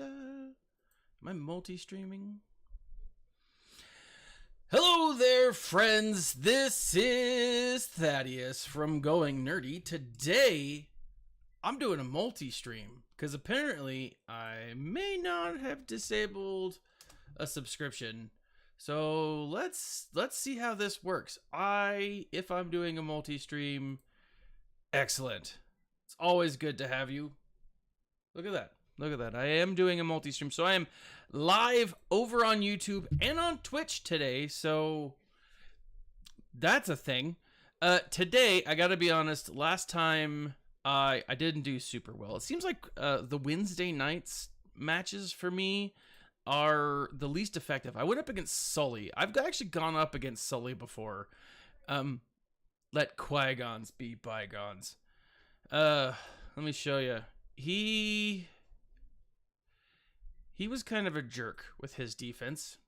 Am I multi-streaming? Hello there, friends. This is Thaddeus from Going Nerdy. Today, I'm doing a multi-stream because apparently I may not have disabled a subscription. So let's see how this works. If I'm doing a multi-stream, excellent. It's always good to have you. Look at that. Look at that. I am doing a multi-stream. So I am live over on YouTube and on Twitch today. So that's a thing. Today, I got to be honest, last time I didn't do super well. It seems like the Wednesday nights matches for me are the least effective. I went up against Sully. I've actually gone up against Sully before. Let Qui-Gons be bygones. Let me show you. He was kind of a jerk with his defense.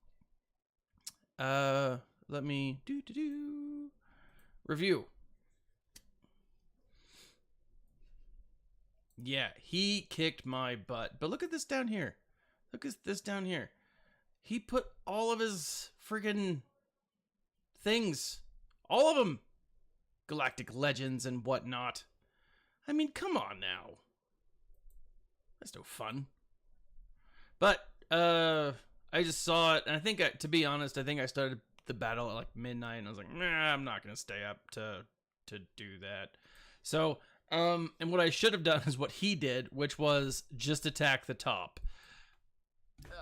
Let me review. Yeah, he kicked my butt. But look at this down here. Look at this down here. He put all of his friggin' things, all of them, galactic legends and whatnot. I mean, come on now. That's no fun. But I just saw it, and I think, to be honest, I think I started the battle at like midnight, and I was like, nah, I'm not gonna stay up to do that. So, and what I should have done is what he did, which was just attack the top.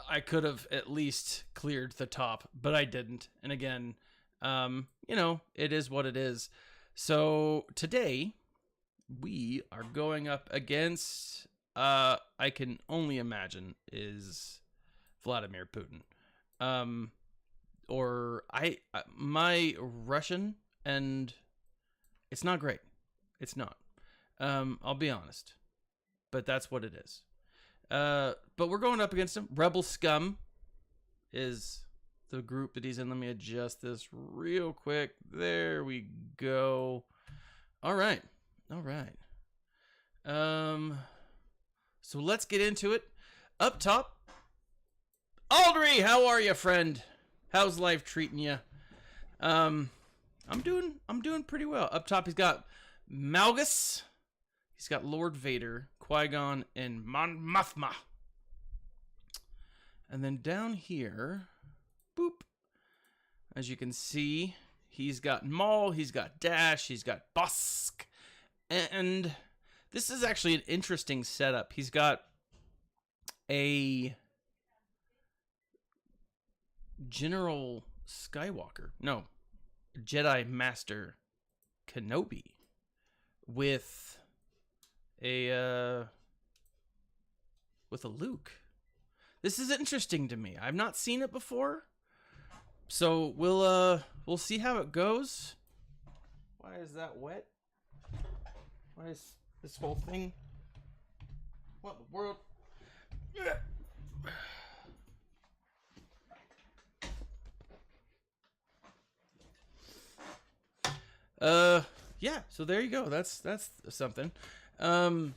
I could have at least cleared the top, but I didn't. And again, you know, it is what it is. So today we are going up against, I can only imagine, is Vladimir Putin. My Russian, and it's not great. It's not. I'll be honest. But that's what it is. But we're going up against him. Rebel Scum is the group that he's in. Let me adjust this real quick. There we go. All right. All right. So let's get into it. Up top, Aldry, how are you, friend? How's life treating you? I'm doing pretty well. Up top, he's got Malgus. He's got Lord Vader, Qui-Gon, and Mon Mothma. And then down here, boop. As you can see, he's got Maul, he's got Dash, he's got Busk, and this is actually an interesting setup. He's got a General Skywalker. No, Jedi Master Kenobi with a Luke. This is interesting to me. I've not seen it before. So we'll see how it goes. Why is that wet? Why is this whole thing? What in the world? Yeah, so there you go. That's something. Good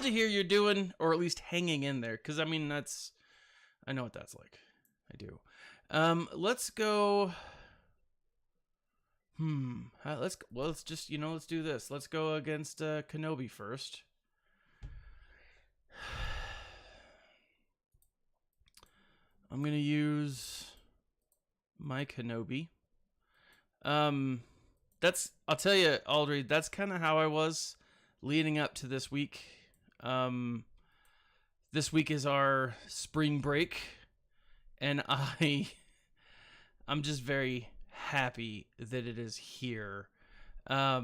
to hear you're doing, or at least hanging in there, because I mean I know what that's like. I do. Let's go. Let's do this. Let's go against Kenobi first. I'm gonna use my Kenobi. I'll tell you, Aldry, that's kind of how I was leading up to this week. This week is our spring break, and I'm just very happy that it is here. I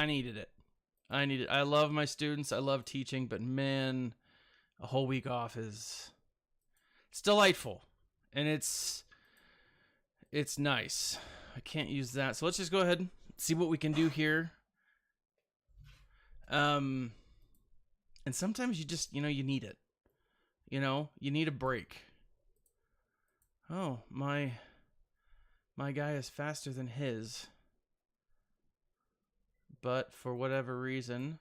needed it. I love my students. I love teaching, but man, a whole week off it's delightful, and it's nice. I can't use that, so let's just go ahead and see what we can do here. And sometimes you just, you need it. You need a break. Oh, my guy is faster than his. But for whatever reason,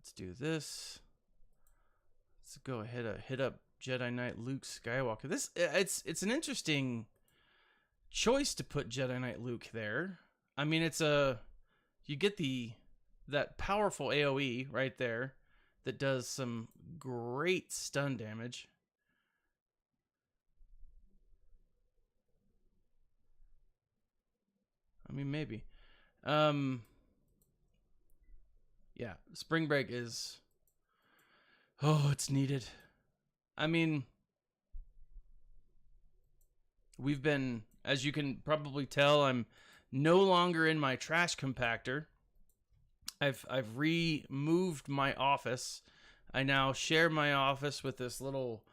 Let's do this. Let's go ahead and hit up Jedi Knight Luke Skywalker. It's an interesting choice to put Jedi Knight Luke there. I mean, you get that powerful AoE right there that does some great stun damage. I mean, maybe. Yeah, Spring Break is... Oh, it's needed. I mean, we've been, as you can probably tell, I'm no longer in my trash compactor. I've removed my office. I now share my office with this little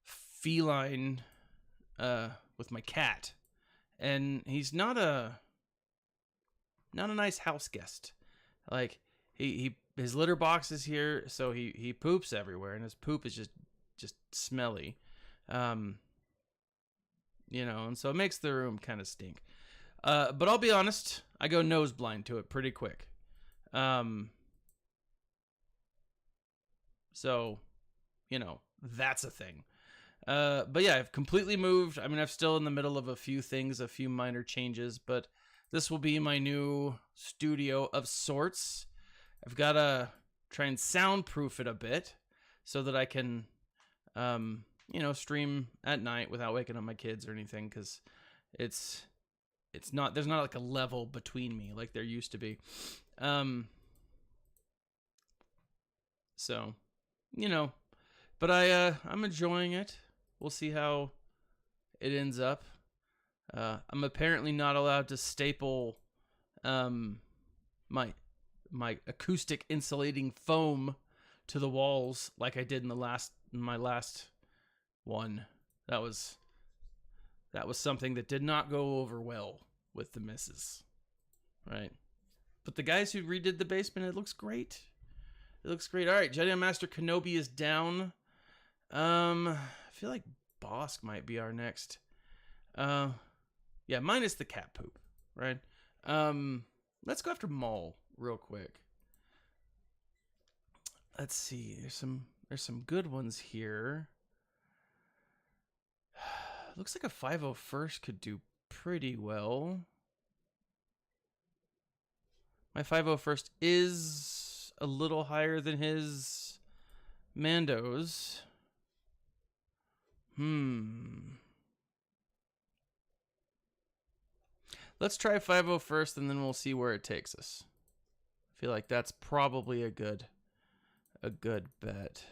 feline, with my cat, and he's not a nice house guest. Like his litter box is here, so he poops everywhere, and his poop is just smelly, you know, and so it makes the room kind of stink. But I'll be honest, I go nose blind to it pretty quick. So, you know, that's a thing. But yeah, I've completely moved. I mean, I'm still in the middle of a few things, a few minor changes, but this will be my new studio of sorts. I've got to try and soundproof it a bit so that I can, you know, stream at night without waking up my kids or anything, because it's not, there's not like a level between me like there used to be. So, you know, but I'm enjoying it. We'll see how it ends up. I'm apparently not allowed to staple my acoustic insulating foam to the walls like I did in my last one. That was something that did not go over well with the missus, right? But the guys who redid the basement, it looks great. It looks great. All right, Jedi Master Kenobi is down. I feel like Bosk might be our next. Yeah, minus the cat poop, right? Let's go after Maul real quick. Let's see. There's some good ones here. Looks like a 501st could do pretty well. My 501st is a little higher than his Mando's. Let's try 501st and then we'll see where it takes us. I feel like that's probably a good bet.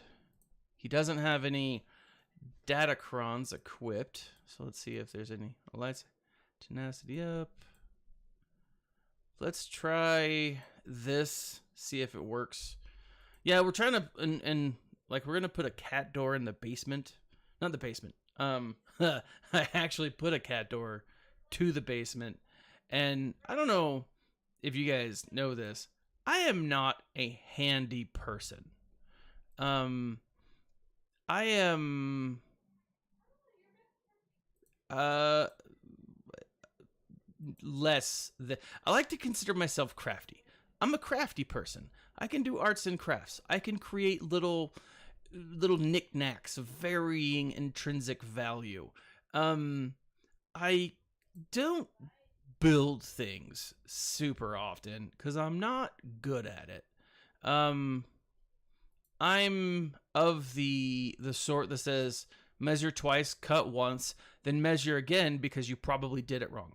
He doesn't have any Datacrons equipped, so let's see if there's any lights. Tenacity up. Let's try this, see if it works. Yeah, we're trying to, and like we're gonna put a cat door in the basement. Not the basement. I actually put a cat door to the basement, and I don't know if you guys know this. I am not a handy person. I am less than, I like to consider myself crafty. I'm a crafty person. I can do arts and crafts. I can create little knickknacks of varying intrinsic value. I don't build things super often because I'm not good at it. I'm of the sort that says measure twice, cut once, then measure again because you probably did it wrong.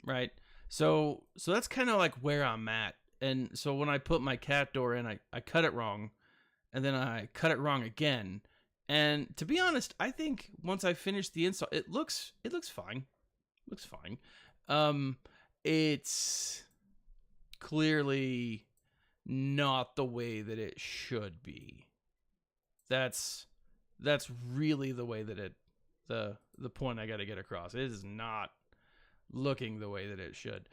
Right? So that's kind of like where I'm at. And so when I put my cat door in, I cut it wrong, and then I cut it wrong again. And to be honest, I think once I finish the install, it looks fine. Looks fine. It's clearly not the way that it should be. That's really the way that the point I got to get across. It is not looking the way that it should.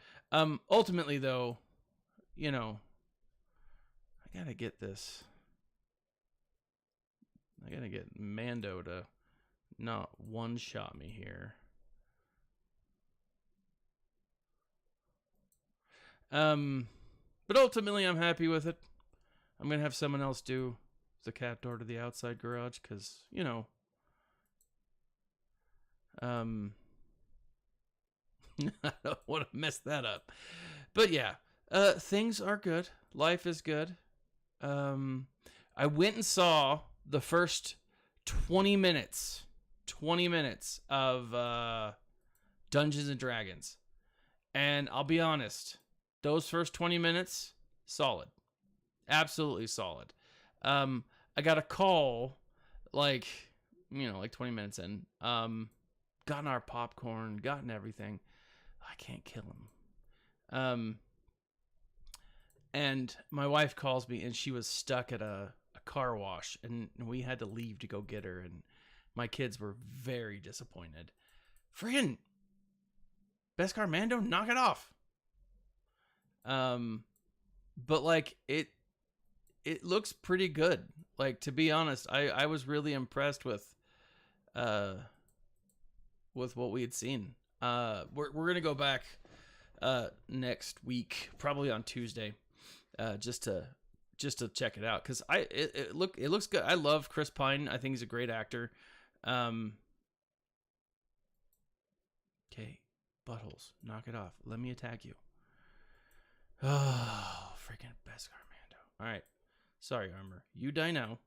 Ultimately though, you know, I got to get this. I got to get Mando to not one-shot me here. But ultimately, I'm happy with it. I'm going to have someone else do the cat door to the outside garage because, I don't want to mess that up. But yeah, things are good. Life is good. I went and saw the first 20 minutes of Dungeons and Dragons. And I'll be honest, those first 20 minutes, solid. Absolutely solid. I got a call like 20 minutes in. Gotten our popcorn, gotten everything. I can't kill him. And my wife calls me, and she was stuck at a car wash, and we had to leave to go get her, and my kids were very disappointed. Friggin' Beskar Mando, knock it off. But like it looks pretty good. Like, to be honest, I was really impressed with what we had seen. We're gonna go back next week, probably on Tuesday, just to check it out, because it looks good. I love Chris Pine. I think he's a great actor. Okay, buttholes, knock it off. Let me attack you. Oh, freaking Beskar Mando. All right, sorry, Armor. You die now.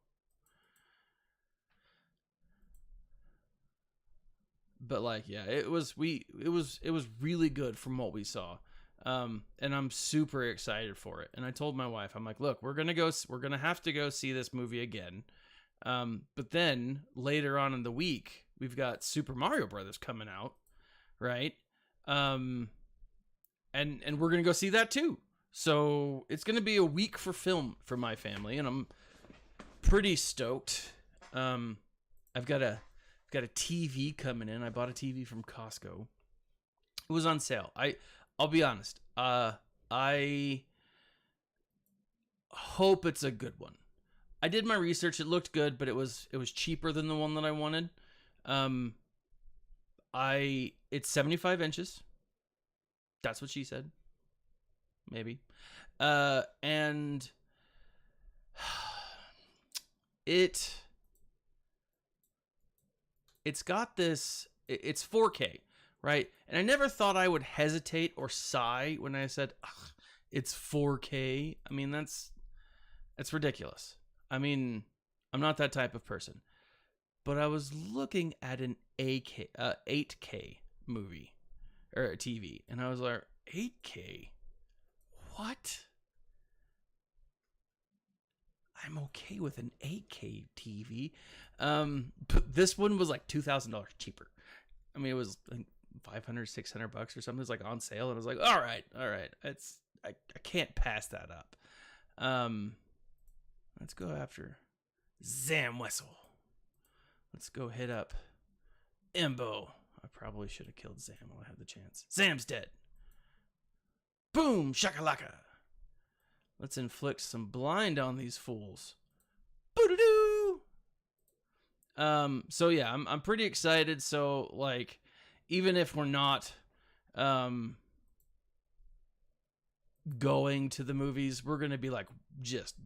But like, yeah, it was really good from what we saw. And I'm super excited for it. And I told my wife, I'm like, look, we're going to have to go see this movie again. But then later on in the week, we've got Super Mario Brothers coming out, right? And we're going to go see that too. So it's going to be a week for film for my family, and I'm pretty stoked. I've got a TV coming in. I bought a TV from Costco. It was on sale. I'll be honest. I hope it's a good one. I did my research. It looked good, but it was cheaper than the one that I wanted. It's 75 inches. That's what she said. Maybe. And it's got this, it's 4K, right? And I never thought I would hesitate or sigh when I said, it's 4K. I mean, that's ridiculous. I mean, I'm not that type of person. But I was looking at an 8K movie, or a TV, and I was like, 8K? What? I'm okay with an 8K TV. But this one was like $2,000 cheaper. I mean, it was like $500, $600 or something. It was like on sale, and I was like, all right. I can't pass that up. Let's go after Zam Wessel. Let's go hit up Embo. I probably should have killed Zam while I had the chance. Zam's dead. Boom, shakalaka. Let's inflict some blind on these fools. Boo-doo-doo. So yeah, I'm pretty excited. So like, even if we're not going to the movies, we're gonna be like just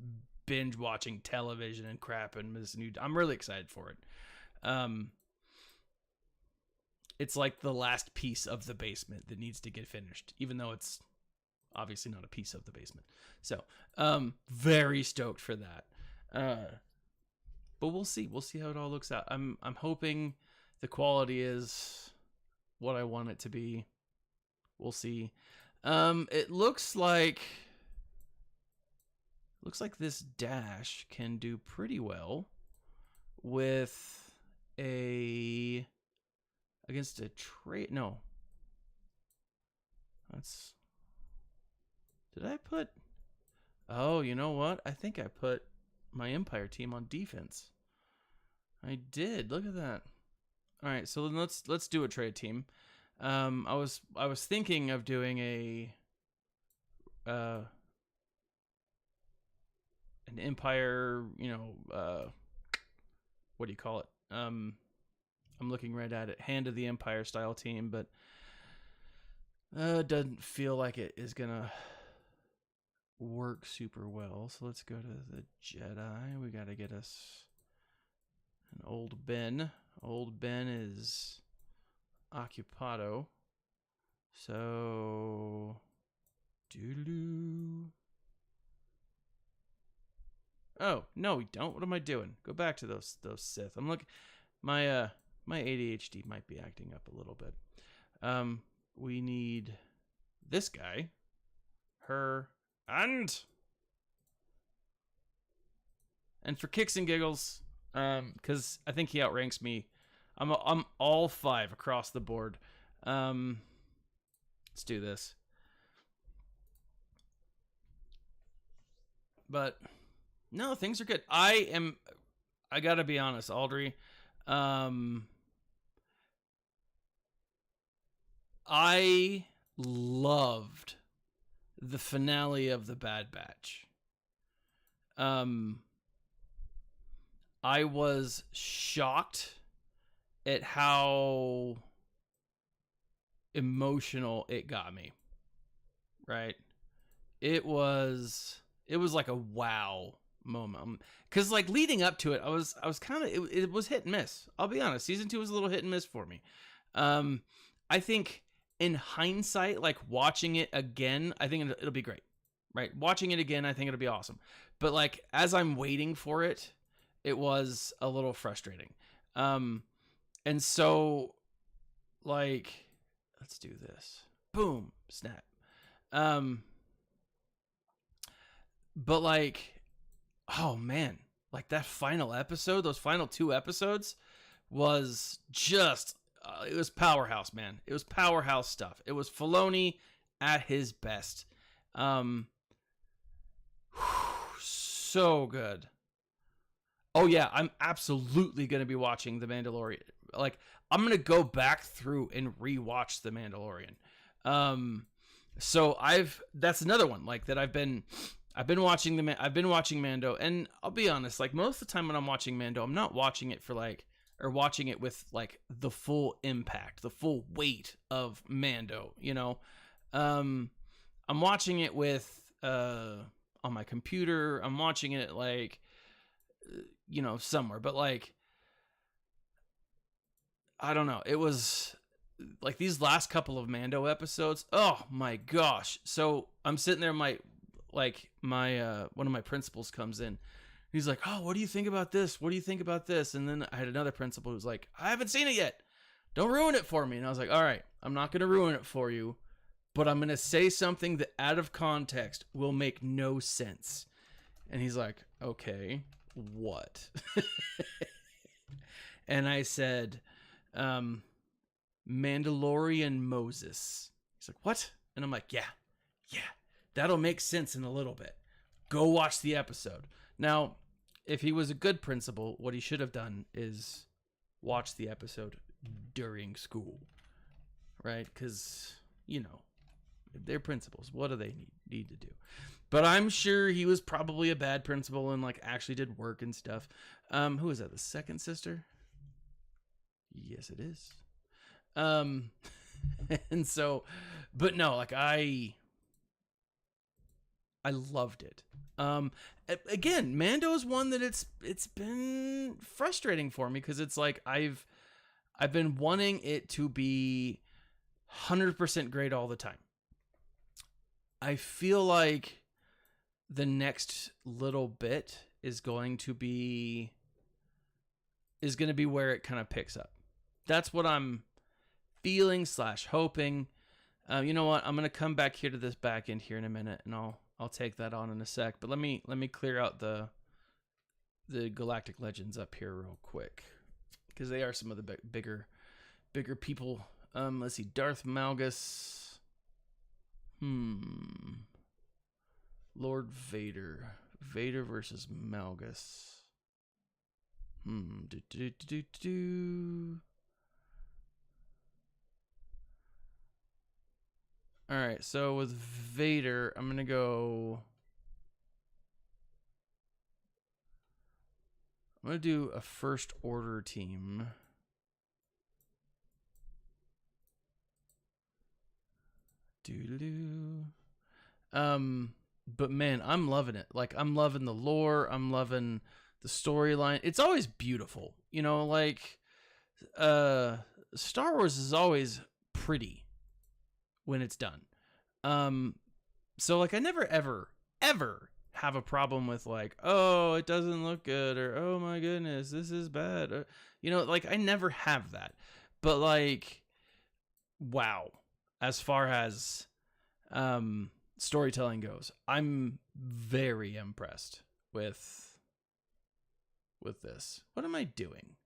binge watching television and crap and this new. I'm really excited for it. It's like the last piece of the basement that needs to get finished, even though it's obviously not a piece of the basement. So, very stoked for that. But we'll see. We'll see how it all looks out. I'm hoping the quality is what I want it to be. We'll see. It looks like this dash can do pretty well with against a trade. No. Did I put? Oh, you know what? I think I put my Empire team on defense. I did. Look at that. All right, so then let's do a trade team. I was thinking of doing an Empire, what do you call it? I'm looking right at it. Hand of the Empire style team, but it doesn't feel like it is gonna work super well. So let's go to the Jedi. We got to get us an old Ben. Old Ben is occupado. So doo-doo-doo. Oh, no, we don't. What am I doing? Go back to those Sith. I'm looking. My ADHD might be acting up a little bit. We need this guy, her, and for kicks and giggles, because I think he outranks me. I'm all 5 across the board. Let's do this. But no, things are good. I gotta be honest, Audrey. I loved the finale of The Bad Batch. I was shocked at how emotional it got me. Right? It was like a wow moment. Cause like leading up to it, I was kind of it was hit and miss. I'll be honest. Season 2 was a little hit and miss for me. I think in hindsight, like watching it again, I think it'll be great. Right? Watching it again, I think it'll be awesome. But like as I'm waiting for it, it was a little frustrating. And so like let's do this. Boom, snap. But like, oh man, like that final episode, those final 2 episodes was just, it was powerhouse, man. It was powerhouse stuff. It was Filoni at his best. So good. Oh yeah, I'm absolutely going to be watching The Mandalorian. Like, I'm going to go back through and rewatch The Mandalorian. So that's another one like that I've been watching Mando, and I'll be honest, like most of the time when I'm watching Mando, I'm not watching it for like, or watching it with like the full impact, the full weight of Mando, you know. I'm watching it with on my computer. I'm watching it like you know, somewhere, but like I don't know. It was like these last couple of Mando episodes. Oh my gosh. So I'm sitting there, my one of my principals comes in. He's like, "Oh, what do you think about this? What do you think about this?" And then I had another principal who's like, "I haven't seen it yet. Don't ruin it for me." And I was like, "All right, I'm not going to ruin it for you, but I'm going to say something that out of context will make no sense." And he's like, "Okay, what?" And I said, Mandalorian Moses. He's like, "What?" And I'm like, yeah, that'll make sense in a little bit. Go watch the episode. Now, if he was a good principal, what he should have done is watch the episode during school, right? Because, you know, they're principals. What do they need to do? But I'm sure he was probably a bad principal and like actually did work and stuff. Who is that? The second sister? Yes, it is. And so, but no, like I loved it. Again, Mando is one that it's been frustrating for me because it's like I've been wanting it to be 100% great all the time. I feel like the next little bit is going to be where it kind of picks up. That's what I'm feeling / hoping. You know what? I'm gonna come back here to this back end here in a minute, and I'll take that on in a sec. But let me clear out the Galactic Legends up here real quick because they are some of the bigger people. Let's see, Darth Malgus. Lord Vader. Vader versus Malgus. All right, so with Vader, I'm gonna do a First Order team. But man, I'm loving it. Like, I'm loving the lore. I'm loving the storyline. It's always beautiful. You know, like, Star Wars is always pretty when it's done. So like, I never, ever have a problem with like, oh, it doesn't look good, or oh my goodness, this is bad. Or, you know, like, I never have that. But like, wow, as far as storytelling goes, I'm very impressed with this. What am I doing?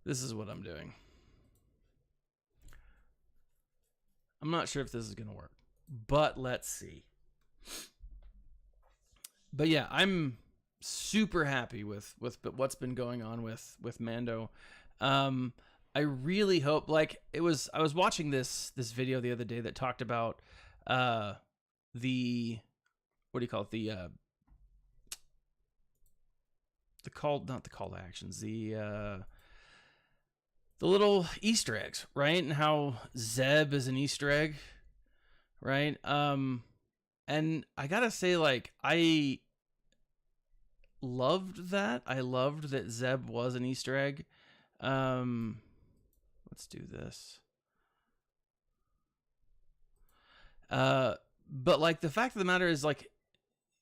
This is what I'm doing. I'm not sure if this is going to work, but let's see. But yeah, I'm super happy with what's been going on with Mando. I really hope, like, I was watching this video the other day that talked about the, what do you call it, the call, not the call to actions, the little Easter eggs, right? And how Zeb is an Easter egg, right? And I gotta say, like, I loved that. I loved that Zeb was an Easter egg. Let's do this. But like, the fact of the matter is, like,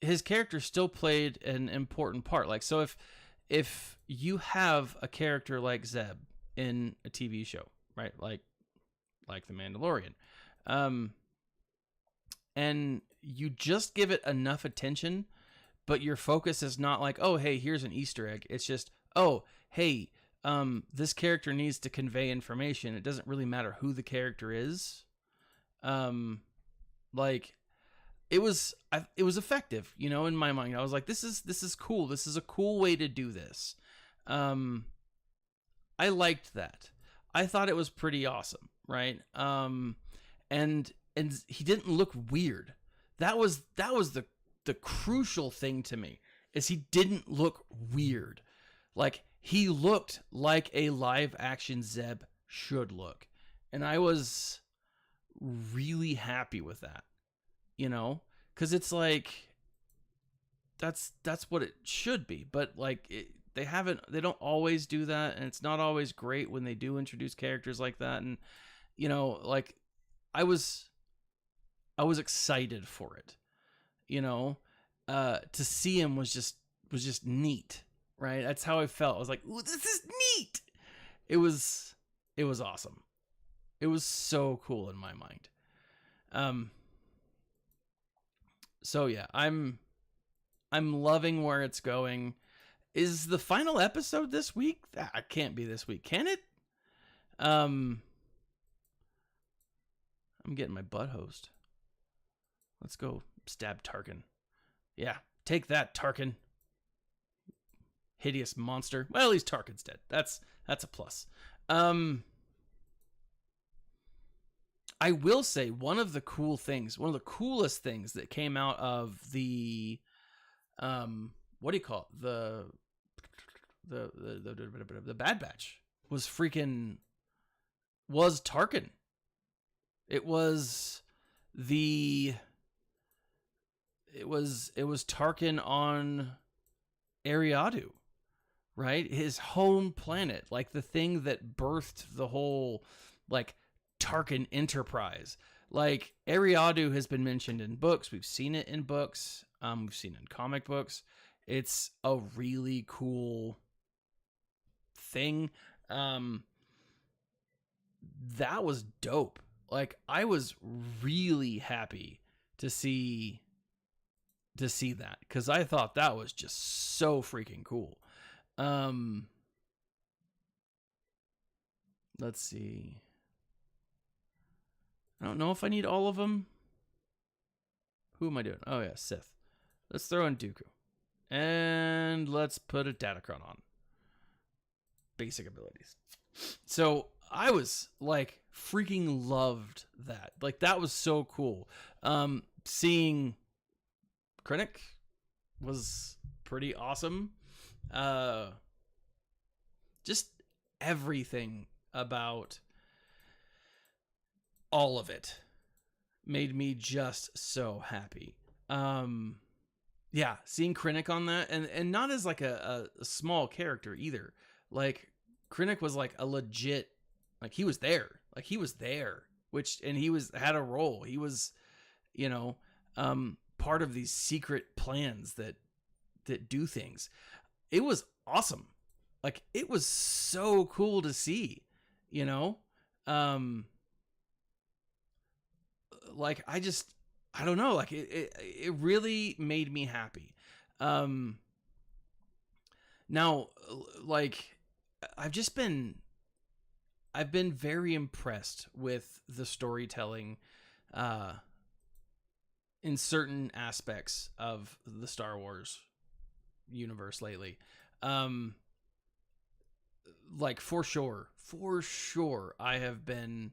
his character still played an important part. Like, so if you have a character like Zeb in a TV show, right? Like The Mandalorian, and you just give it enough attention, but your focus is not like, oh, hey, here's an Easter egg. It's just, oh, hey, this character needs to convey information. It doesn't really matter who the character is. Like, it was effective, you know, in my mind. I was like, this is cool. This is a cool way to do this. I liked that. I thought it was pretty awesome, right? And he didn't look weird. That was the crucial thing to me, is he didn't look weird. Like, he looked like a live action Zeb should look. And I was really happy with that, you know, because it's like, that's what it should be. But like, they don't always do that, and it's not always great when they do introduce characters like that. And, you know, like, I was excited for it, you know. To see him was just neat, right? That's how I felt. I was like, ooh, this is neat. It was awesome. It was so cool in my mind. So yeah, I'm loving where it's going. Is the final episode this week? That can't be this week, can it? I'm getting my butt hosed. Let's go stab Tarkin. Yeah, take that, Tarkin. Hideous monster. Well, at least Tarkin's dead. That's a plus. I will say, one of the coolest things that came out of the, what do you call it? The Bad Batch was Tarkin. It was Tarkin on Ariadu, right? His home planet, like the thing that birthed the whole, like, Tarkin enterprise. Like, Ariadu has been mentioned in books. We've seen it in books. We've seen it in comic books. It's a really cool thing. That was dope. Like, I was really happy to see that, because I thought that was just so freaking cool. Let's see. I don't know if I need all of them. Who am I doing? Oh yeah, Sith. Let's throw in Dooku. And let's put a Datacron on. Basic abilities. So I was like, freaking loved that. Like, that was so cool. Seeing Krennic was pretty awesome. Just everything about all of it made me just so happy. Yeah, seeing Krennic on that, and not as like a small character either. Like Krennic was like a legit, like he was there, and he had a role. He was, you know, part of these secret plans that do things. It was awesome. Like it was so cool to see, you know. Like I don't know, like it really made me happy. Now, like I've been very impressed with the storytelling in certain aspects of the Star Wars universe lately. Like for sure I have been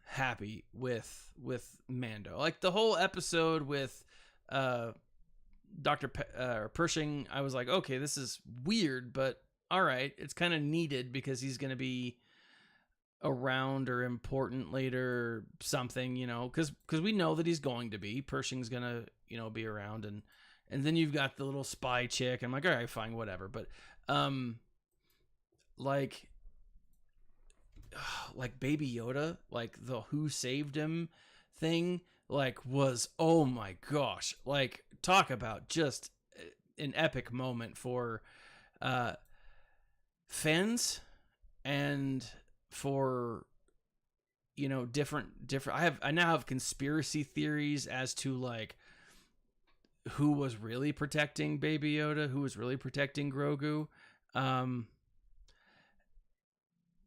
happy with Mando. Like the whole episode with Dr. Pershing, I was like, okay, this is weird, but all right, it's kind of needed because he's going to be around or important later, something, you know, because we know that he's going to be. Pershing's going to, you know, be around, and then you've got the little spy chick. I'm like, all right, fine, whatever. But like Baby Yoda, like the who saved him thing, like was, oh my gosh, like talk about just an epic moment for fans and for, you know, different I now have conspiracy theories as to like who was really protecting Baby Yoda, who was really protecting Grogu.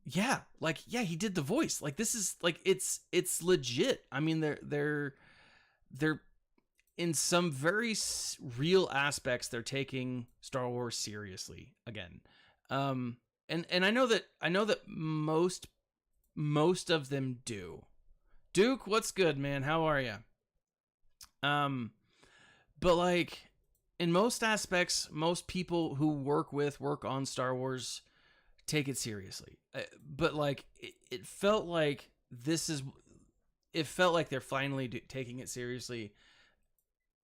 Yeah, he did the voice. Like this is like it's legit. I mean, they're in some very real aspects, they're taking Star Wars seriously again. And I know that most of them do. Duke, what's good, man? How are you? But like in most aspects, most people who work on Star Wars take it seriously. But like it felt like they're finally taking it seriously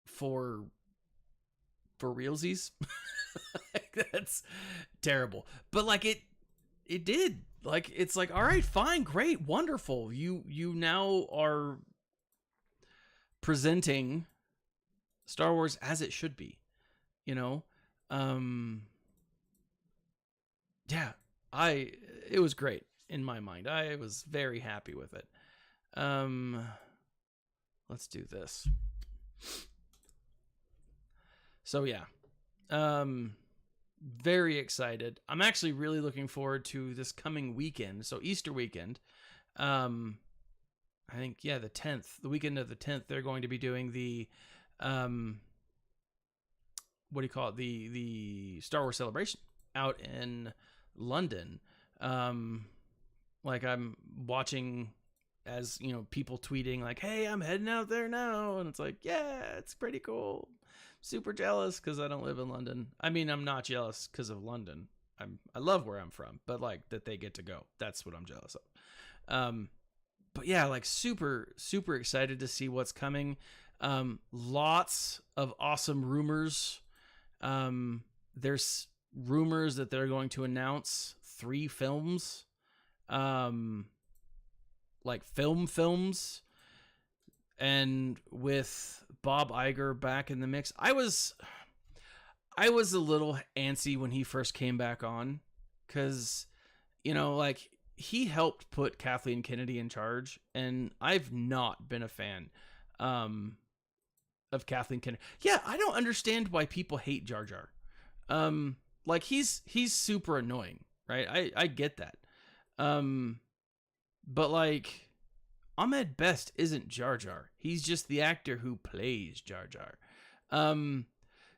for realsies. Like, that's terrible, but like it did. Like it's like, all right, fine, great, wonderful, you now are presenting Star Wars as it should be, you know. Yeah, it was great in my mind. I was very happy with it. Let's do this. So yeah, very excited. I'm actually really looking forward to this coming weekend. So Easter weekend. I think, yeah, the 10th, the weekend of the 10th, they're going to be doing the, what do you call it? The Star Wars Celebration out in London. Like I'm watching, as you know, people tweeting like, hey, I'm heading out there now. And it's like, yeah, it's pretty cool. Super jealous because I don't live in London. I mean, I'm not jealous because of London. I love where I'm from, but like that they get to go. That's what I'm jealous of. But yeah, like super excited to see what's coming. Lots of awesome rumors. There's rumors that they're going to announce 3 films, like films, and with Bob Iger back in the mix. I was a little antsy when he first came back on, because, you know, like he helped put Kathleen Kennedy in charge, and I've not been a fan of Kathleen Kennedy. Yeah, I don't understand why people hate Jar Jar. Like he's super annoying, right? I get that. But like Ahmed Best isn't Jar Jar. He's just the actor who plays Jar Jar.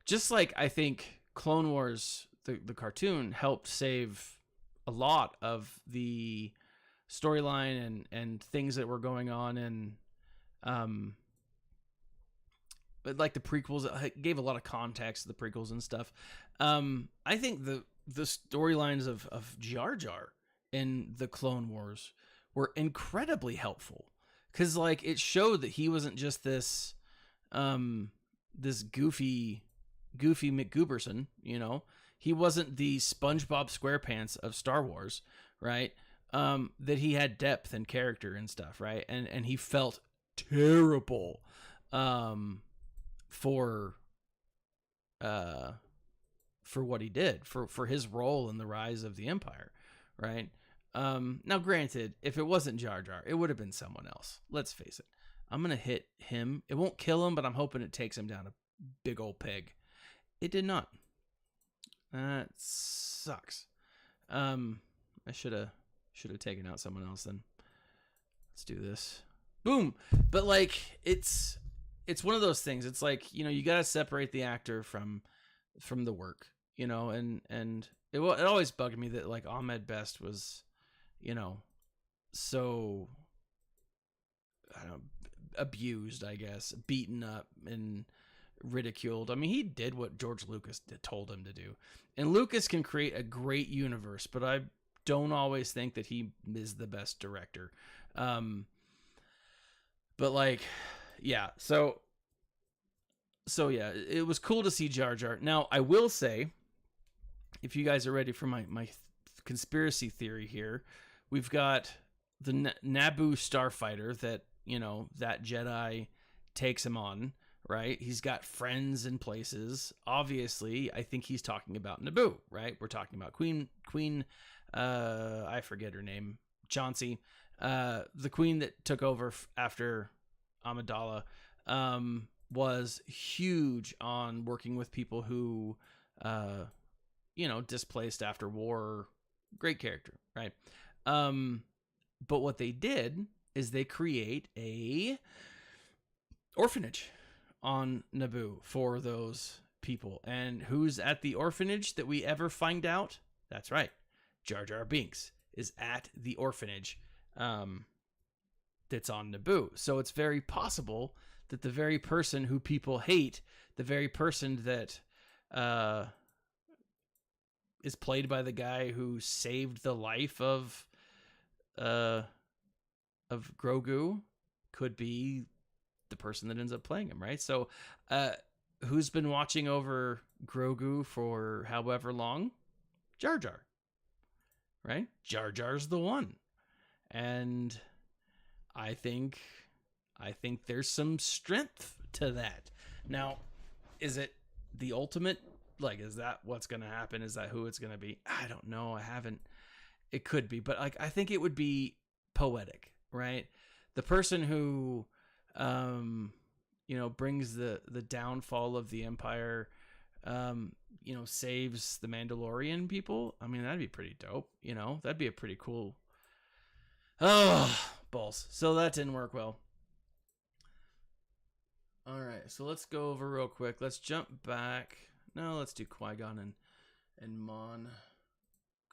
Just like I think Clone Wars, the cartoon, helped save a lot of the storyline and things that were going on, and but like the prequels, it gave a lot of context to the prequels and stuff. I think the storylines of Jar Jar in the Clone Wars were incredibly helpful, because like it showed that he wasn't just this this goofy McGooberson, you know. He wasn't the SpongeBob SquarePants of Star Wars, right? That he had depth and character and stuff, right? And he felt terrible for what he did, for his role in the rise of the Empire, right? Now granted, if it wasn't Jar Jar, it would have been someone else. Let's face it. I'm going to hit him. It won't kill him, but I'm hoping it takes him down a big old peg. It did not. That sucks. I should have taken out someone else then. Let's do this. Boom. But like it's one of those things. It's like, you know, you got to separate the actor from the work, you know, and it always bugged me that like Ahmed Best was, you know, so I don't know, abused, I guess, beaten up and ridiculed. I mean, he did what George Lucas told him to do. And Lucas can create a great universe, but I don't always think that he is the best director. But like, yeah. So yeah, it was cool to see Jar Jar. Now, I will say, if you guys are ready for my conspiracy theory here, we've got the Naboo starfighter that, you know, that Jedi takes him on, right? He's got friends in places. Obviously, I think he's talking about Naboo, right? We're talking about Queen, I forget her name, Chauncey, the queen that took over after Amidala, was huge on working with people who, you know, displaced after war. Great character, right? But what they did is they create a orphanage on Naboo for those people. And who's at the orphanage that we ever find out? That's right. Jar Jar Binks is at the orphanage that's on Naboo. So it's very possible that the very person who people hate, the very person that is played by the guy who saved the life of Grogu, could be the person that ends up playing him, right? So who's been watching over Grogu for however long? Jar Jar, right? Jar Jar's the one. And I think there's some strength to that. Now, is it the ultimate? Like, is that what's going to happen? Is that who it's going to be? I don't know. I haven't. It could be, but like, I think it would be poetic, right? The person who, you know, brings the downfall of the Empire, you know, saves the Mandalorian people. I mean, that'd be pretty dope. You know, that'd be a pretty cool. Oh, balls. So that didn't work well. All right, so let's go over real quick. Let's jump back. No, let's do Qui-Gon and Mon.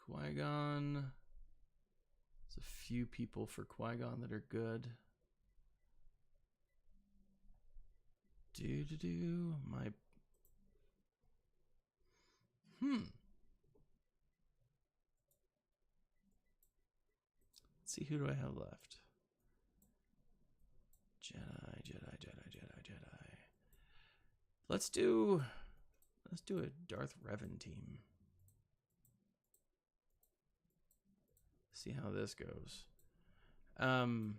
Qui-Gon. There's a few people for Qui-Gon that are good. My. Let's see, who do I have left? Jedi. Let's do a Darth Revan team. See how this goes. Do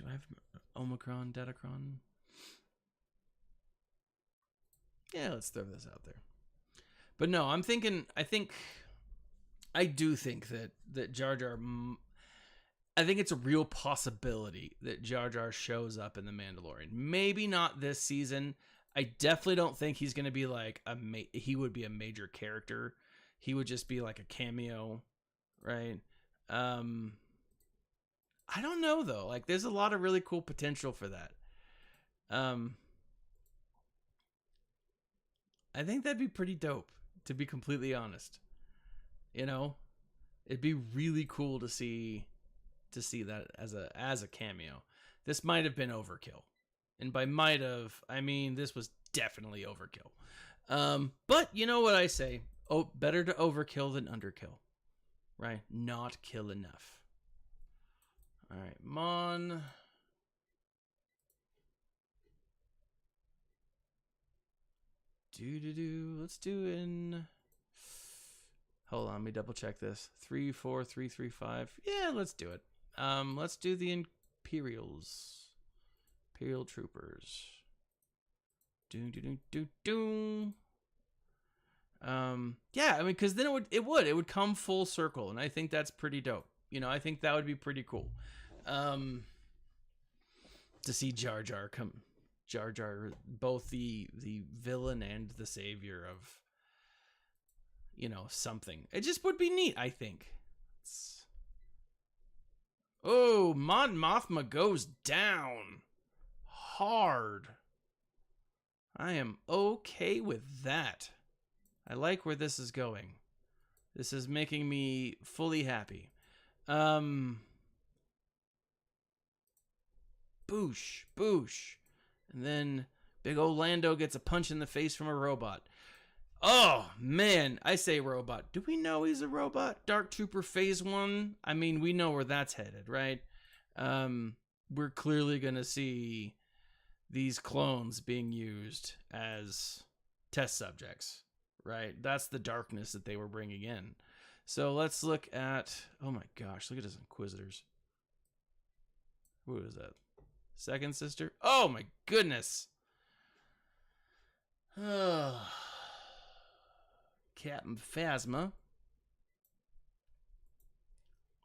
I have Omicron, Datacron? Yeah, let's throw this out there. But no, I do think that Jar Jar, I think it's a real possibility that Jar Jar shows up in The Mandalorian. Maybe not this season. I definitely don't think he's going to be like he would be a major character. He would just be like a cameo, right? I don't know though. Like, there's a lot of really cool potential for that. I think that'd be pretty dope, to be completely honest. You know, it'd be really cool to see that as a cameo. This might have been overkill. And by might have, I mean this was definitely overkill. But you know what I say? Oh, better to overkill than underkill, right? Not kill enough. All right, Mon. Let's do in. Hold on, let me double check this. 3, 4, 3, 3, 5. Yeah, let's do it. Let's do the Imperials. Imperial troopers. Yeah, I mean, because then it would come full circle, and I think that's pretty dope. You know, I think that would be pretty cool. To see Jar Jar, both the villain and the savior of, you know, something. It just would be neat, I think. Oh, Mon Mothma goes down hard. I am okay with that. I like where this is going. This is making me fully happy. Boosh. And then big old Lando gets a punch in the face from a robot. Oh, man. I say robot. Do we know he's a robot? Dark Trooper Phase 1? I mean, we know where that's headed, right? We're clearly going to see these clones being used as test subjects, right? That's the darkness that they were bringing in. So let's look at, oh my gosh, look at his Inquisitors. Who is that? Second sister? Oh my goodness. Captain Phasma.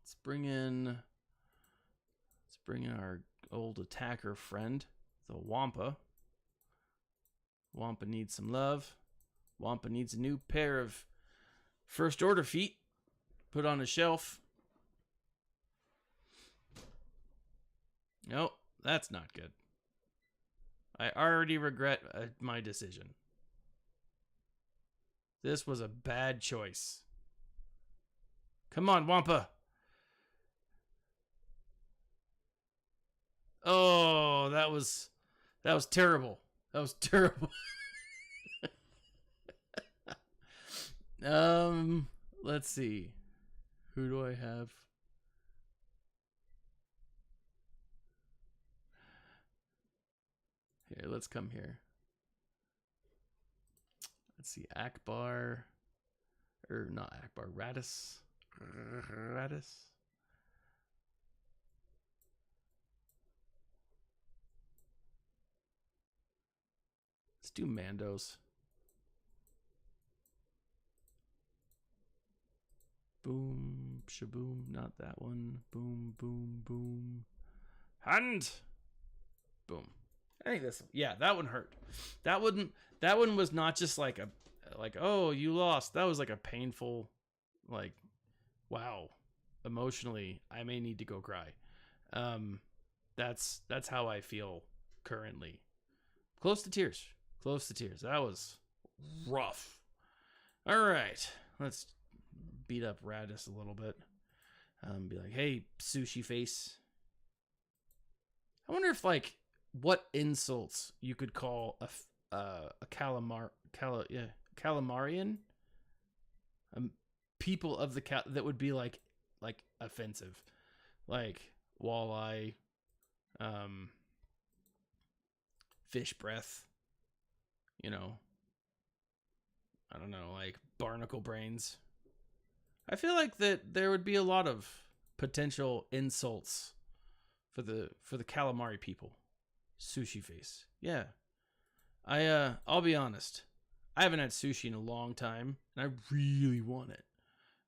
Let's bring in our old attacker friend, the Wampa. Wampa needs some love. Wampa needs a new pair of First Order feet put on a shelf. Nope, that's not good. I already regret my decision. This was a bad choice. Come on, Wampa. Oh, that was terrible. That was terrible. Let's see. Who do I have? Here, let's come here. Let's see, Akbar. Or not Akbar, Radis. Let's do Mandos. Boom, shaboom, not that one. Boom, boom, boom. Hand. Boom. I think this, yeah, that one hurt. That one was not just like oh, you lost. That was like a painful, like, wow, emotionally, I may need to go cry. That's how I feel currently. Close to tears. That was rough. All right, let's beat up Radis a little bit. Be like, hey, sushi face. I wonder if, like, what insults you could call a calamarian, people of the that would be like offensive, like walleye, fish breath, you know, I don't know, like barnacle brains. I feel like that there would be a lot of potential insults for the calamari people. Sushi face. Yeah. I'll be honest. I haven't had sushi in a long time, and I really want it.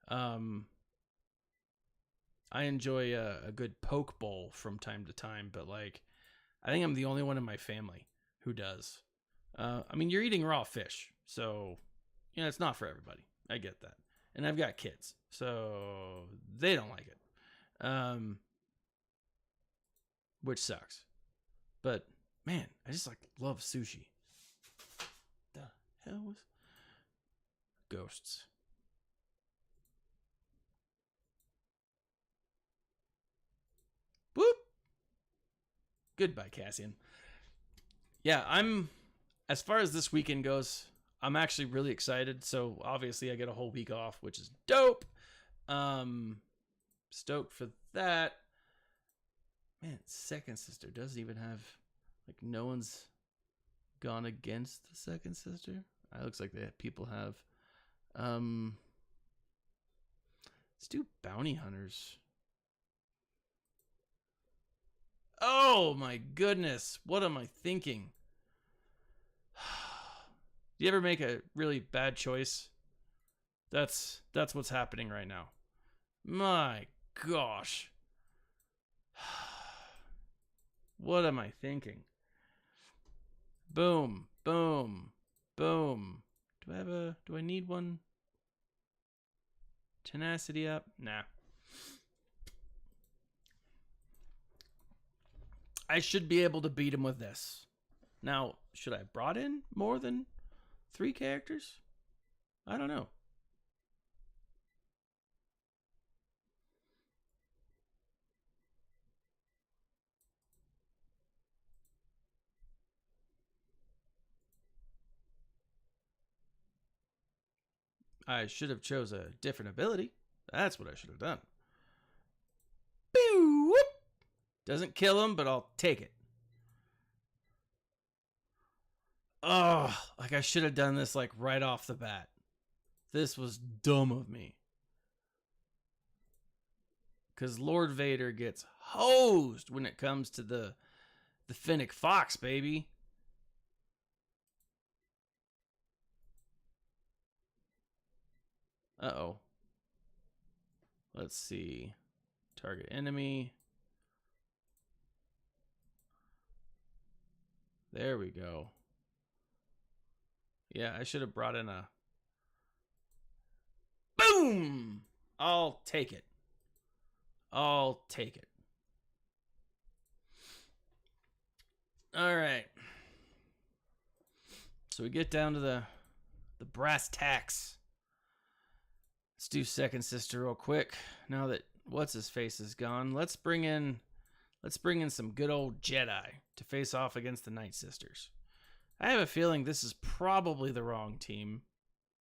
I enjoy a good poke bowl from time to time, but like, I think I'm the only one in my family who does. I mean, you're eating raw fish, so, you know, it's not for everybody. I get that. And I've got kids, so they don't like it. Which sucks. But man, I just like love sushi. The hell was ghosts? Whoop. Goodbye, Cassian. Yeah, as far as this weekend goes, I'm actually really excited. So obviously I get a whole week off, which is dope. Stoked for that. Man, second sister doesn't even have, like, no one's gone against the second sister. It looks like people have. Let's do bounty hunters. Oh my goodness, what am I thinking? Do you ever make a really bad choice? That's what's happening right now. My gosh. What am I thinking? Boom, boom, boom. Do I need one? Tenacity up? Nah. I should be able to beat him with this. Now, should I have brought in more than 3 characters? I don't know. I should have chose a different ability. That's what I should have done. Boo, whoop. Doesn't kill him, but I'll take it. Oh, like I should have done this like right off the bat. This was dumb of me. Because Lord Vader gets hosed when it comes to the Fennec Fox, baby. Uh-oh. Let's see. Target enemy. There we go. Yeah, I should have brought in a... Boom! I'll take it. I'll take it. All right. So we get down to the brass tacks. Let's do second sister real quick. Now that what's his face is gone, let's bring in some good old Jedi to face off against the Night Sisters. I have a feeling this is probably the wrong team,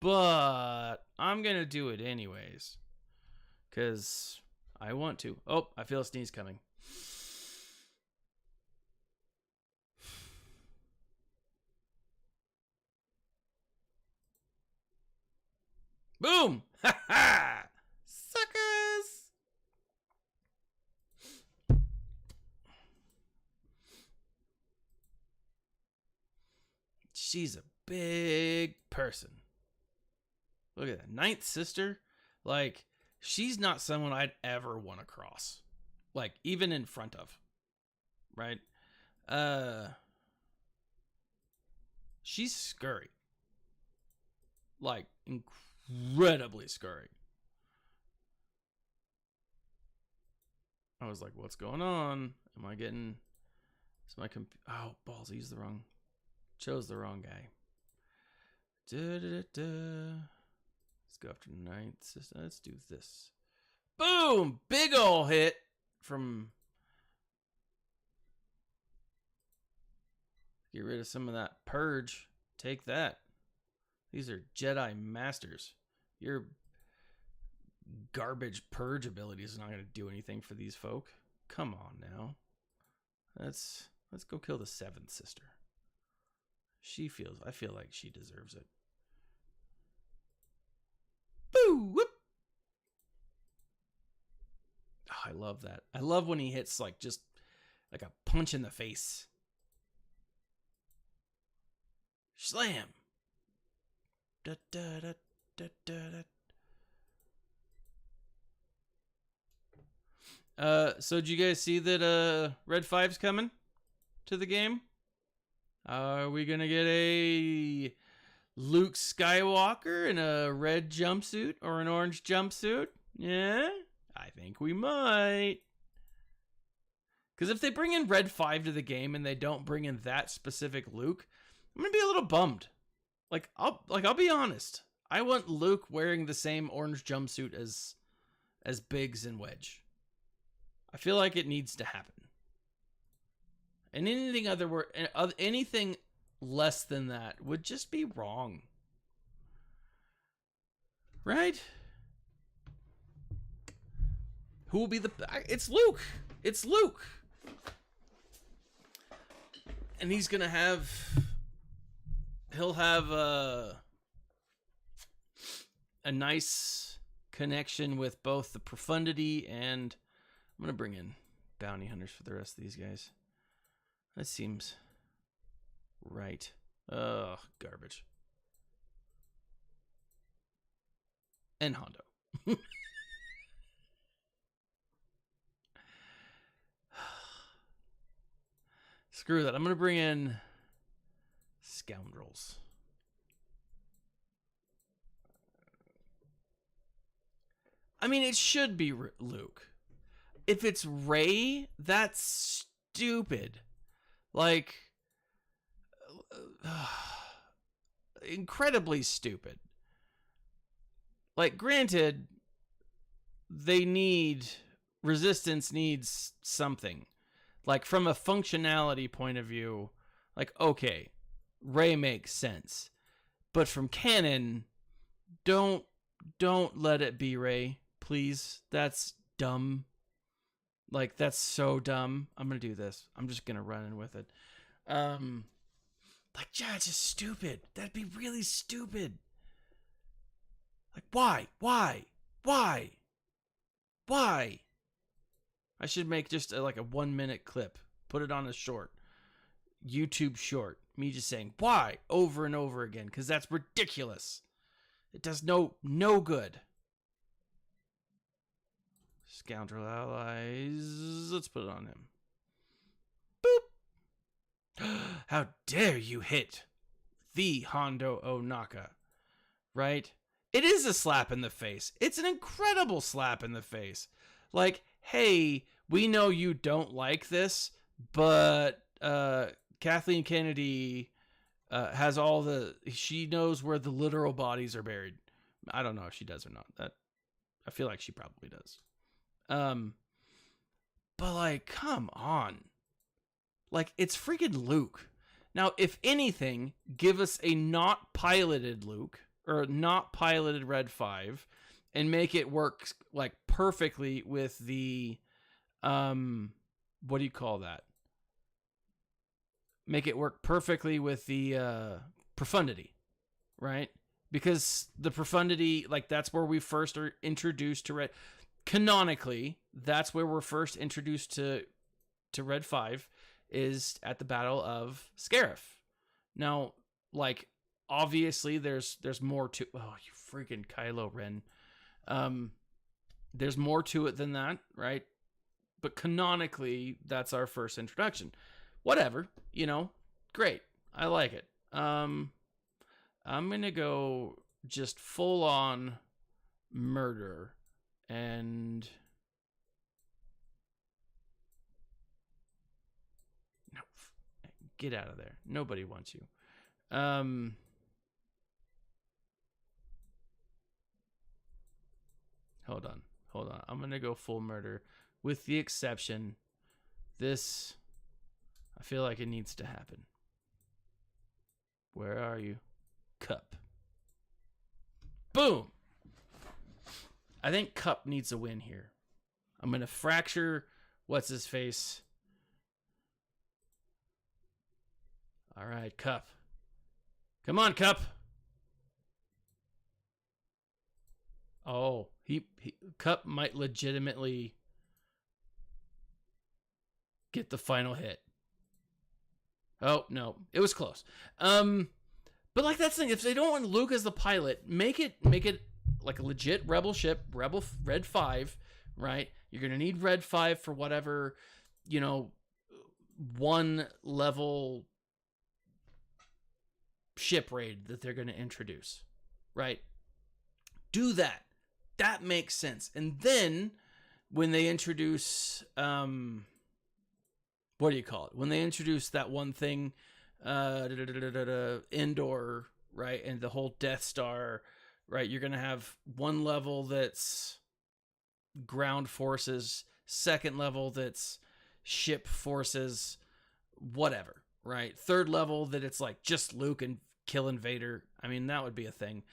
but I'm gonna do it anyways because I want to. Oh, I feel a sneeze coming. Boom! Ha ha! Suckers! She's a big person. Look at that. Ninth sister. Like, she's not someone I'd ever want to cross. Like, even in front of. Right? She's scurry. Like, incredibly scurry. I was like, what's going on? Am I getting... Oh, balls, he's the wrong... Chose the wrong guy. Let's go after ninth sister. Let's do this. Boom! Big ol' hit from... Get rid of some of that purge. Take that. These are Jedi Masters. Your garbage purge ability is not going to do anything for these folk. Come on now. Let's go kill the seventh sister. I feel like she deserves it. Boo! Whoop! Oh, I love that. I love when he hits like just like a punch in the face. Slam! Da, da, da, da, da, da. So did you guys see that Red 5's coming to the game? Are we gonna get a Luke Skywalker in a red jumpsuit or an orange jumpsuit? Yeah, I think we might. Because if they bring in Red 5 to the game and they don't bring in that specific Luke, I'm gonna be a little bummed. I'll be honest. I want Luke wearing the same orange jumpsuit as Biggs and Wedge. I feel like it needs to happen. And anything less than that would just be wrong. Right? Who will be the... It's Luke. It's Luke. And he's going to have... He'll have a nice connection with both the profundity and... I'm going to bring in bounty hunters for the rest of these guys. That seems right. Ugh, garbage. And Hondo. Screw that. I'm going to bring in scoundrels. I mean, it should be Luke. If it's Rey, that's stupid. Like, incredibly stupid. Like, granted, Resistance needs something. Like, from a functionality point of view, like, okay, Rey makes sense. But from canon, don't let it be Rey, please. That's dumb. Like, that's so dumb. I'm going to do this. I'm just going to run in with it. Like, yeah, it's just stupid. That'd be really stupid. Like, why? I should make just like a 1-minute clip. Put it on a short. YouTube short. Me just saying, why? Over and over again. Because that's ridiculous. It does no good. Scoundrel allies. Let's put it on him. Boop. How dare you hit the Hondo Onaka. Right? It is a slap in the face. It's an incredible slap in the face. Like, hey, we know you don't like this, but Kathleen Kennedy has she knows where the literal bodies are buried. I don't know if she does or not. I feel like she probably does. But like, come on. Like, it's freaking Luke. Now, if anything, give us a not piloted Luke or not piloted Red 5 and make it work like perfectly with the, what do you call that? Make it work perfectly with the, profundity, right? Because the profundity, like, that's where we first are introduced to Red. Canonically, that's where we're first introduced to Red 5 is at the Battle of Scarif. Now, like, obviously there's more to... Oh, you freaking Kylo Ren. There's more to it than that, right? But canonically, that's our first introduction. Whatever, great. I like it. I'm going to go just full on murder and... No, get out of there. Nobody wants you. Hold on. I'm going to go full murder with the exception. This, I feel like it needs to happen. Where are you? Cup. Boom. I think Cup needs a win here. I'm going to fracture what's his face. All right, Cup. Come on, Cup. Oh, he Cup might legitimately get the final hit. Oh, no. It was close. But like that's the thing, if they don't want Luke as the pilot, make it like a legit rebel ship, Red 5, right? You're going to need Red 5 for whatever, 1 level ship raid that they're going to introduce, right? Do that. That makes sense. And then when they introduce, what do you call it? When they introduce that one thing, Endor, right? And the whole Death Star, right? You're going to have 1 level that's ground forces, 2nd level that's ship forces, whatever, right? 3rd level that it's like just Luke and killing Vader. I mean, that would be a thing.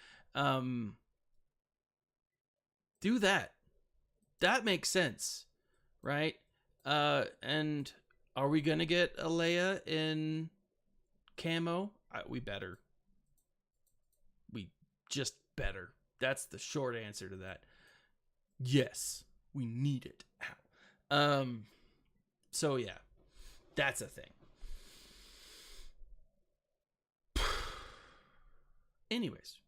Do that. That makes sense, right? And are we gonna get a Leia in camo? We better. We just better. That's the short answer to that. Yes, we need it. Ow. So yeah, that's a thing. Anyways,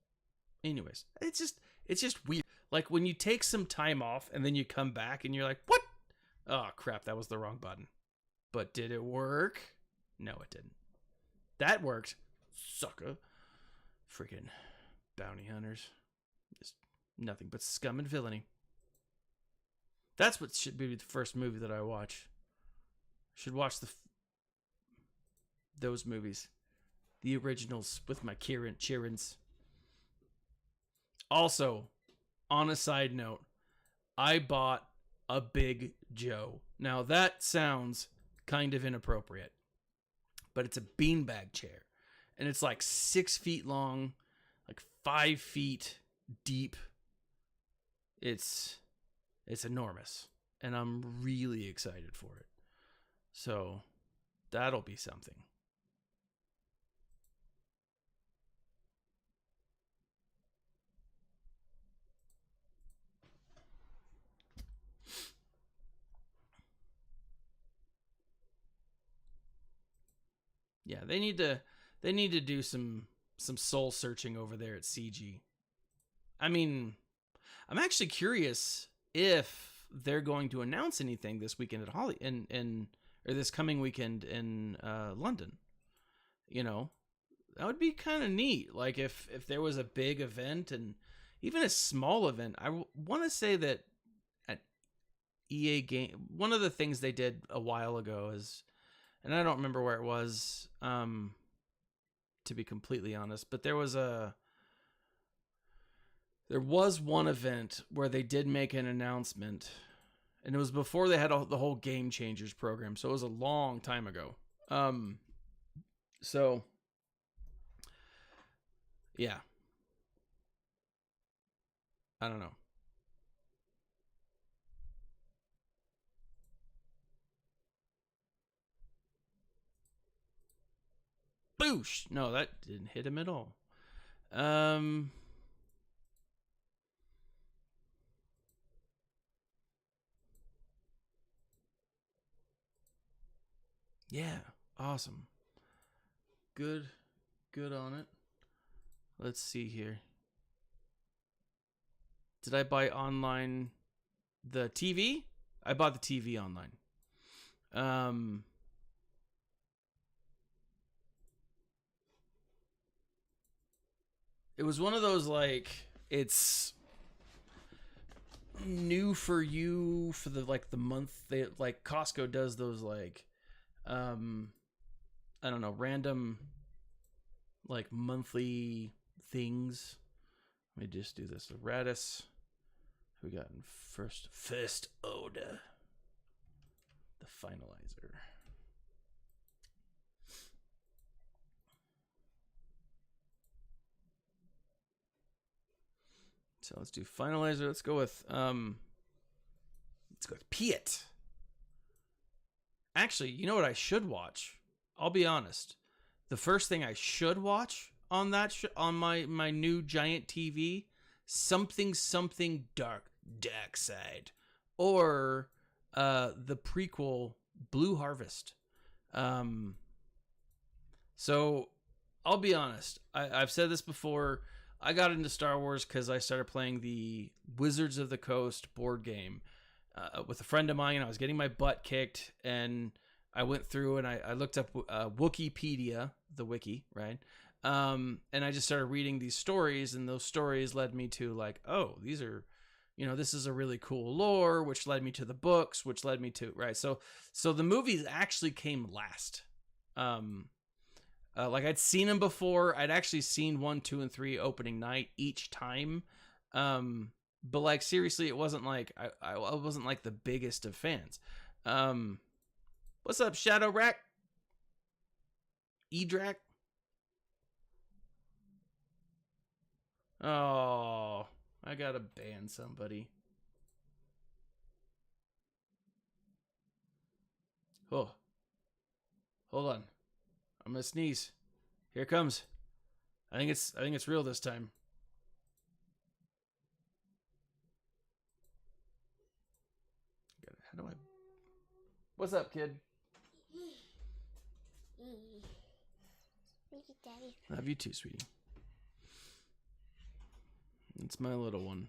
it's just weird. Like when you take some time off and then you come back and you're like, what? Oh crap, that was the wrong button. But did it work? No, it didn't. That worked. Sucker. Freaking bounty hunters. Just nothing but scum and villainy. That's what should be the first movie that I watch. Should watch those movies. The originals with my Chirins. Also, on a side note, I bought a Big Joe. Now that sounds kind of inappropriate, but it's a beanbag chair. And it's like 6 feet long, like 5 feet deep. It's enormous. And I'm really excited for it. So that'll be something. Yeah, they need to do some soul searching over there at CG. I mean, I'm actually curious if they're going to announce anything this weekend at or this coming weekend in London. You know, that would be kind of neat. Like if there was a big event and even a small event. I want to say that at EA Game, one of the things they did a while ago is, and I don't remember where it was, to be completely honest, but there was one event where they did make an announcement, and it was before they had the whole Game Changers program, so it was a long time ago. So yeah, I don't know. Boosh! No, that didn't hit him at all. Yeah, awesome. Good on it. Let's see here. Did I buy online the TV? I bought the TV online. It was one of those like it's new for you for the month. They like Costco does those like I don't know, random like monthly things. Let me just do this. Radis. Who we got in first order? The finalizer. So let's do finalizer. Let's go with Piet. Actually, you know what I should watch? I'll be honest. The first thing I should watch on that on my new giant TV, something dark side, or the prequel Blue Harvest. So I'll be honest. I've said this before. I got into Star Wars because I started playing the Wizards of the Coast board game with a friend of mine. I was getting my butt kicked, and I went through and I looked up Wikipedia, the wiki, right? And I just started reading these stories, and those stories led me to like, oh, these are, this is a really cool lore, which led me to the books, which led me to, right? So the movies actually came last. Like I'd seen them before. I'd actually seen 1, 2, and 3 opening night each time. But like seriously, it wasn't like I wasn't like the biggest of fans. What's up, Shadow Rack? Edrak? Oh, I gotta ban somebody. Oh, hold on. I'm gonna sneeze. Here it comes. I think it's real this time. How do I? What's up, kid? Love you too, sweetie. It's my little one.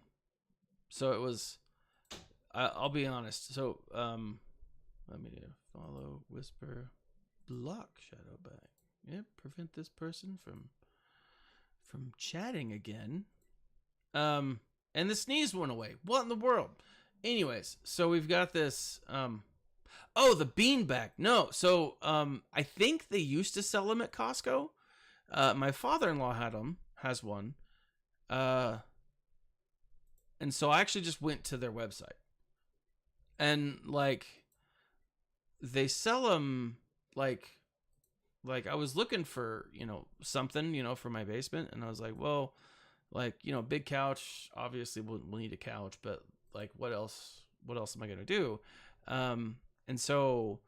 So it was. I'll be honest. So let me follow, whisper, block, shadow back. Yep, prevent this person from chatting again. And the sneeze went away. What in the world? Anyways, so we've got this. Oh, the beanbag. No, so I think they used to sell them at Costco. My father-in-law has one. And so I actually just went to their website. And like they sell them like I was looking for, something, for my basement, and I was like, well, like, big couch, obviously we'll need a couch, but like what else am I going to do? And so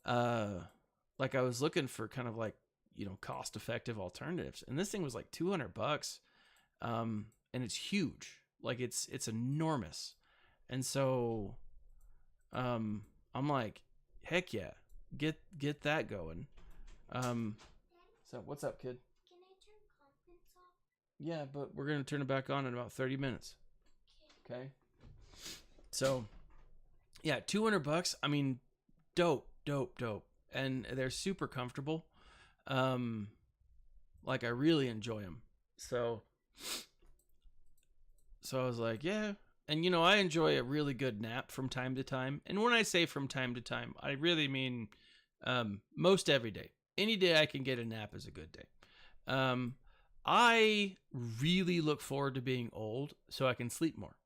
like I was looking for kind of like, cost effective alternatives, and this thing was like $200. And it's huge. Like it's enormous. And so I'm like, heck yeah, get that going. So what's up, kid? Can I turn conference off? Yeah, but we're gonna turn it back on in about 30 minutes. Okay. So yeah, $200. I mean, dope, and they're super comfortable. Like I really enjoy them. So I was like, yeah. And, I enjoy a really good nap from time to time. And when I say from time to time, I really mean most every day. Any day I can get a nap is a good day. I really look forward to being old so I can sleep more.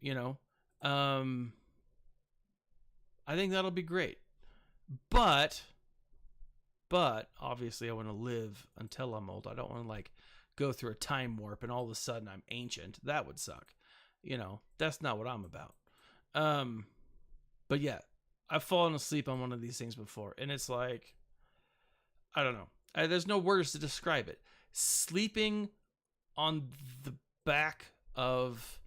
I think that'll be great. But obviously I want to live until I'm old. I don't want to like go through a time warp and all of a sudden I'm ancient. That would suck. That's not what I'm about. But yeah, I've fallen asleep on one of these things before, and it's like, I don't know. There's no words to describe it. Sleeping on the back of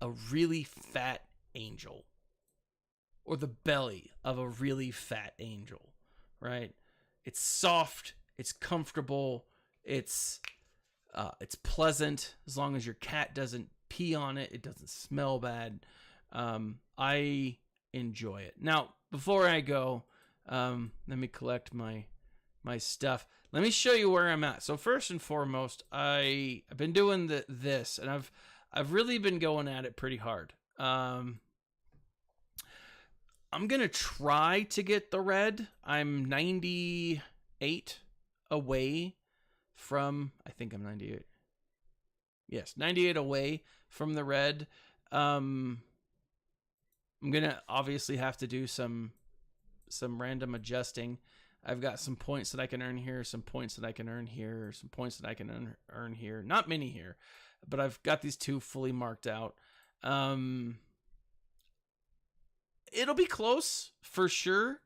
a really fat angel, or the belly of a really fat angel, right? It's soft, it's comfortable, it's pleasant as long as your cat doesn't pee on it. It doesn't smell bad. I enjoy it. Now, before I go, let me collect my stuff. Let me show you where I'm at. So first and foremost, I've been doing this, and I've really been going at it pretty hard. I'm gonna try to get the red. I'm 98 away from, I think I'm 98. Yes, 98 away from the red. I'm gonna obviously have to do some random adjusting. I've got some points that I can earn here, some points that I can earn here, some points that I can earn here. Not many here, but I've got these two fully marked out. It'll be close for sure.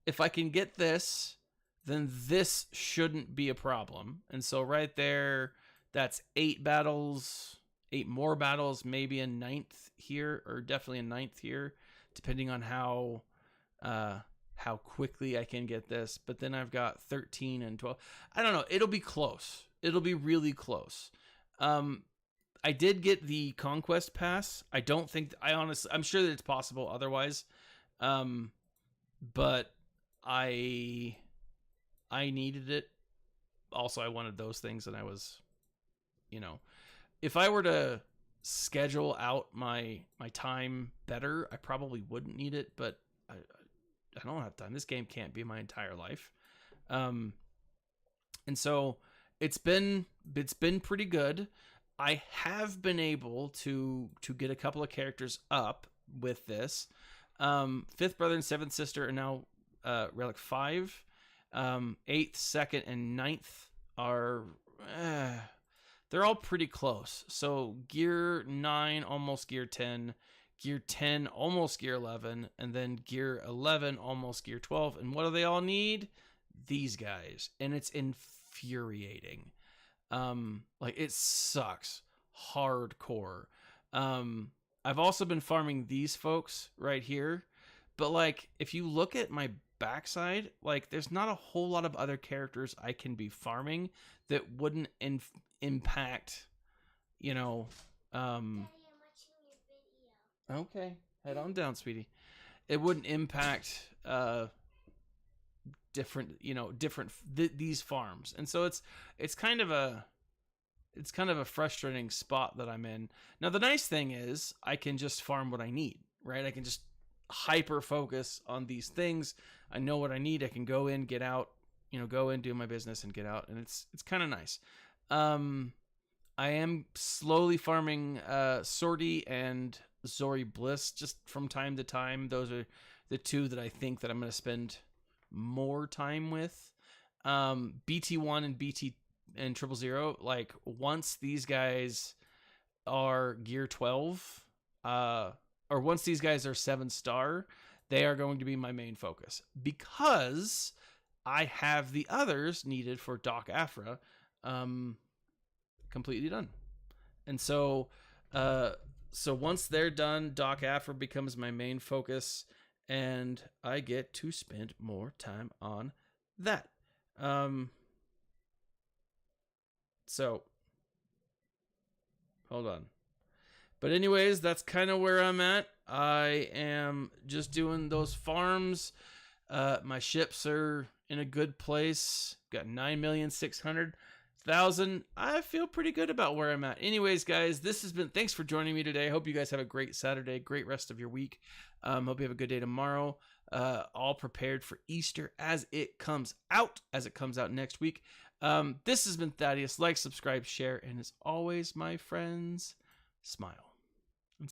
If I can get this, then this shouldn't be a problem. And so right there, that's 8 battles, 8 more battles, maybe a 9th here, or definitely a 9th here, depending on how quickly I can get this. But then I've got 13 and 12. I don't know. It'll be close. It'll be really close. I did get the Conquest Pass. I'm sure that it's possible otherwise. But I needed it. Also, I wanted those things, and I was, if I were to schedule out my time better, I probably wouldn't need it, but I don't have time. This game can't be my entire life. And so it's been pretty good. I have been able to get a couple of characters up with this. 5th brother and 7th sister are now Relic 5. 8th, 2nd, and 9th are they're all pretty close. So Gear 9, almost Gear 10. gear 10, almost gear 11, and then gear 11, almost gear 12. And what do they all need? These guys. And it's infuriating. Like, it sucks hardcore. I've also been farming these folks right here, but like, if you look at my backside, like, there's not a whole lot of other characters I can be farming that wouldn't impact, you know, Daddy, I'm watching your video. okay, head on down, sweetie. It wouldn't impact different these farms. And so it's kind of a frustrating spot that I'm in. Now, the nice thing is I can just farm what I need, right? I can just hyper focus on these things. I know what I need. I can go in, get out, go in, do my business and get out. And it's kind of nice. I am slowly farming Sortie and Zori Bliss just from time to time. Those are the two that I think that I'm going to spend more time with. BT1 and BT and 000, like, once these guys are gear 12, or once these guys are 7-star, they are going to be my main focus, because I have the others needed for Doc Afra completely done. And so once they're done, Doc Afra becomes my main focus, and I get to spend more time on that. So hold on. But anyways, that's kind of where I'm at. I am just doing those farms. My ships are in a good place. Got 9,600,000. I feel pretty good about where I'm at. Anyways, guys, thanks for joining me today. I hope you guys have a great Saturday, great rest of your week. Hope you have a good day tomorrow. All prepared for Easter as it comes out next week. This has been Thaddeus. Like, subscribe, share, and as always, my friends, smile.